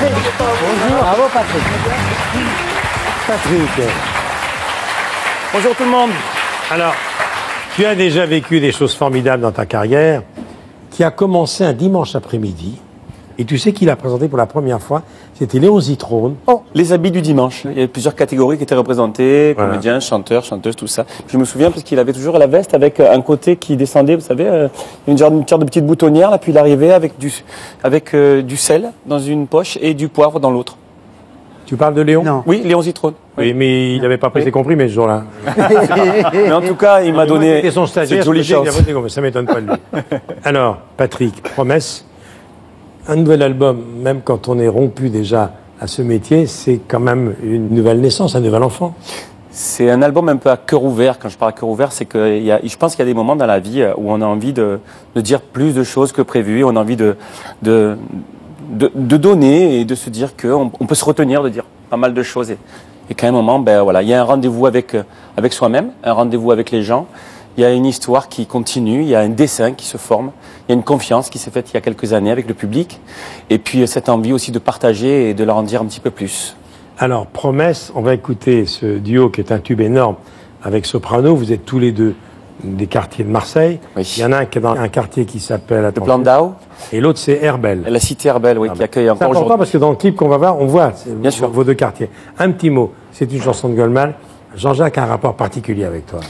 Patrick. Bonjour. Bravo Patrick. Patrick. Bonjour tout le monde. Alors, tu as déjà vécu des choses formidables dans ta carrière, qui a commencé un dimanche après-midi. Et tu sais qui l'a présenté pour la première fois? C'était Léon Zitrone. Oh, les habits du dimanche. Il y avait plusieurs catégories qui étaient représentées, comédiens, chanteurs, chanteuses, tout ça. Je me souviens parce qu'il avait toujours la veste avec un côté qui descendait, vous savez, une sorte de petite boutonnière, là, puis il arrivait avec du sel dans une poche et du poivre dans l'autre. Tu parles de Léon? Non. Oui, Léon Zitrone. Oui, mais il n'avait pas pris ses comprimés ce jour-là. Mais en tout cas, il m'a donné son stagiaire, cette jolie chance. Ça m'étonne pas de lui. Alors, Patrick, promesse, un nouvel album, même quand on est rompu déjà à ce métier, c'est quand même une nouvelle naissance, un nouvel enfant. C'est un album un peu à cœur ouvert. Quand je parle à cœur ouvert, c'est que je pense qu'il y a des moments dans la vie où on a envie de dire plus de choses que prévu. On a envie de donner et de se dire qu'on peut se retenir de dire pas mal de choses. Et qu'à un moment, ben voilà, il y a un rendez-vous avec soi-même, un rendez-vous avec les gens. Il y a une histoire qui continue, il y a un dessin qui se forme, il y a une confiance qui s'est faite il y a quelques années avec le public. Et puis cette envie aussi de partager et de leur en dire un petit peu plus. Alors, promesse, on va écouter ce duo qui est un tube énorme avec Soprano. Vous êtes tous les deux des quartiers de Marseille. Oui. Il y en a un qui est dans un quartier qui s'appelle... Le Plan d'Ao. Et l'autre, c'est Herbel. La cité Herbel, oui, qui accueille encore C'est important aujourd'hui. parce que dans le clip qu'on va voir, on voit Bien sûr. vos deux quartiers. Un petit mot, c'est une chanson de Goldman. Jean-Jacques a un rapport particulier avec toi.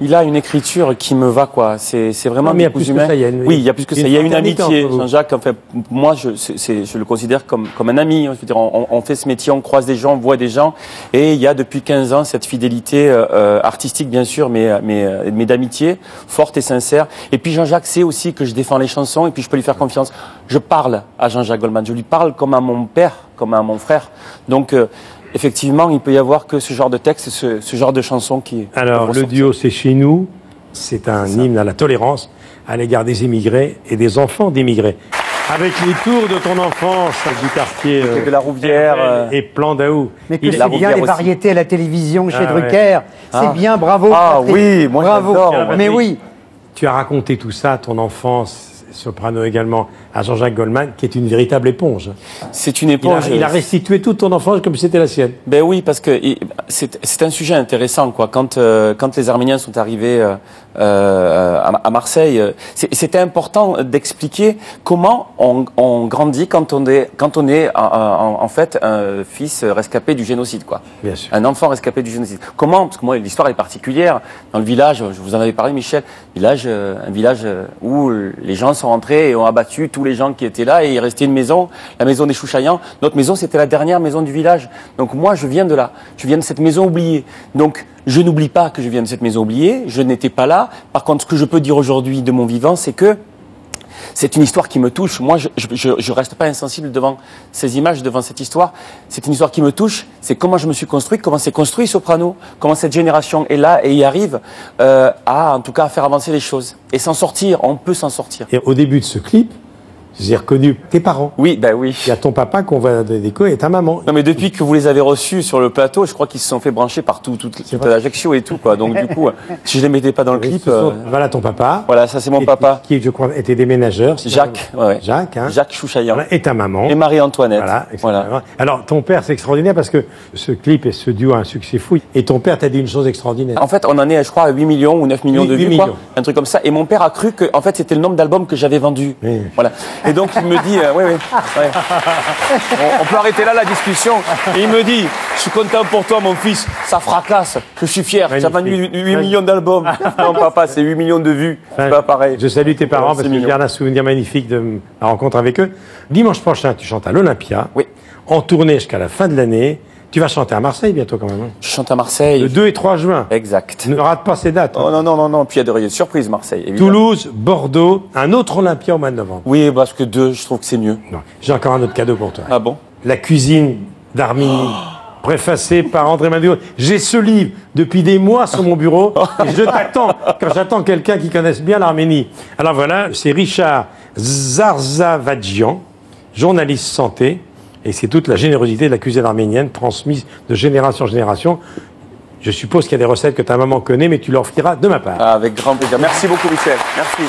Il a une écriture qui me va, quoi. C'est vraiment. Non, mais il y a plus que ça, Oui, il y a plus que ça. Il y a une fraternité amitié. entre vous. Jean-Jacques, en fait, moi, je le considère comme un ami. Je veux dire, on fait ce métier, on croise des gens, on voit des gens. Et il y a depuis 15 ans cette fidélité artistique, bien sûr, mais d'amitié, forte et sincère. Et puis Jean-Jacques sait aussi que je défends les chansons et puis je peux lui faire confiance. Je parle à Jean-Jacques Goldman. Je lui parle comme à mon père, comme à mon frère. Donc, effectivement, il peut y avoir que ce genre de texte, ce genre de chanson qui... Alors, le duo, c'est Chez nous. C'est un hymne à la tolérance à l'égard des immigrés et des enfants d'immigrés. Avec les tours de ton enfance du quartier de la Rouvière et Plan d'Aou. Mais que Il c'est la bien Rouvière les aussi. variétés à la télévision chez Ah, Drucker. Ah. C'est bien, bravo. Ah Patrick. oui, moi bravo. j'adore. Mais oui. Tu as raconté tout ça, ton enfance, Soprano également, à Jean-Jacques Goldman, qui est une véritable éponge. C'est une éponge. Il a restitué toute ton enfance comme si c'était la sienne. Ben oui, parce que c'est un sujet intéressant, quoi. Quand les Arméniens sont arrivés à Marseille, c'était important d'expliquer comment on grandit quand on est en fait un fils rescapé du génocide, quoi. Bien sûr. Un enfant rescapé du génocide. Comment? Parce que moi, l'histoire est particulière. Dans le village, je vous en avais parlé, Michel, un village où les gens sont rentrés et ont abattu tous les gens qui étaient là, et il restait une maison, la maison des Chouchaillans. Notre maison, c'était la dernière maison du village. Donc moi, je viens de là. Je viens de cette maison oubliée. Donc, je n'oublie pas que je viens de cette maison oubliée. Je n'étais pas là. Par contre, ce que je peux dire aujourd'hui de mon vivant, c'est que c'est une histoire qui me touche. Moi, je reste pas insensible devant ces images, devant cette histoire. C'est une histoire qui me touche. C'est comment je me suis construit, comment s'est construit Soprano, comment cette génération est là et y arrive en tout cas, à faire avancer les choses. Et s'en sortir, on peut s'en sortir. Et au début de ce clip, j'ai reconnu tes parents. Oui, ben oui. Il y a ton papa qu'on voit des décos et ta maman. Non, mais depuis que vous les avez reçus sur le plateau, je crois qu'ils se sont fait brancher partout, toute l'Ajaccio et tout, quoi. Donc, du coup, si je les mettais pas dans le clip. Voilà ton papa. Voilà, ça, c'est mon papa. Qui, je crois, était déménageur. Jacques, ouais. Jacques, hein. Jacques Chouchaillan. Voilà, et ta maman. Et Marie-Antoinette. Voilà. Alors, ton père, c'est extraordinaire parce que ce clip et ce duo a un succès fou. Et ton père t'a dit une chose extraordinaire. En fait, on en est, je crois, à 8 millions ou 9 millions de vues, quoi. Un truc comme ça. Et mon père a cru que, en fait, c'était le nombre d'albums que j'avais vendus. Oui. Voilà. Et donc, il me dit, oui. On peut arrêter là la discussion. Et il me dit, je suis content pour toi, mon fils. Ça fracasse. Je suis fier. J'ai vendu 8 millions d'albums. Non, papa, c'est 8 millions de vues. C'est pas pareil. Je salue tes parents parce que je garde un souvenir magnifique de ma rencontre avec eux. Dimanche prochain, tu chantes à l'Olympia. Oui. En tournée jusqu'à la fin de l'année. Tu vas chanter à Marseille bientôt quand même. Je chante à Marseille. Le 2 et 3 juin. Exact. Ne rate pas ces dates. Oh non. Puis il y a des surprises, Marseille. Évidemment. Toulouse, Bordeaux, un autre Olympia au mois de novembre. Oui, parce que 2, je trouve que c'est mieux. Non. J'ai encore un autre cadeau pour toi. Ah bon? La cuisine d'Armini, préfacée par André Manduo. J'ai ce livre depuis des mois sur mon bureau et je t'attends quand j'attends quelqu'un qui connaisse bien l'Arménie. Alors voilà, c'est Richard Zarzavadjian, journaliste santé, et c'est toute la générosité de la cuisine arménienne transmise de génération en génération. Je suppose qu'il y a des recettes que ta maman connaît, mais tu leur offriras de ma part. Ah, avec grand plaisir. Merci beaucoup, Michel. Merci.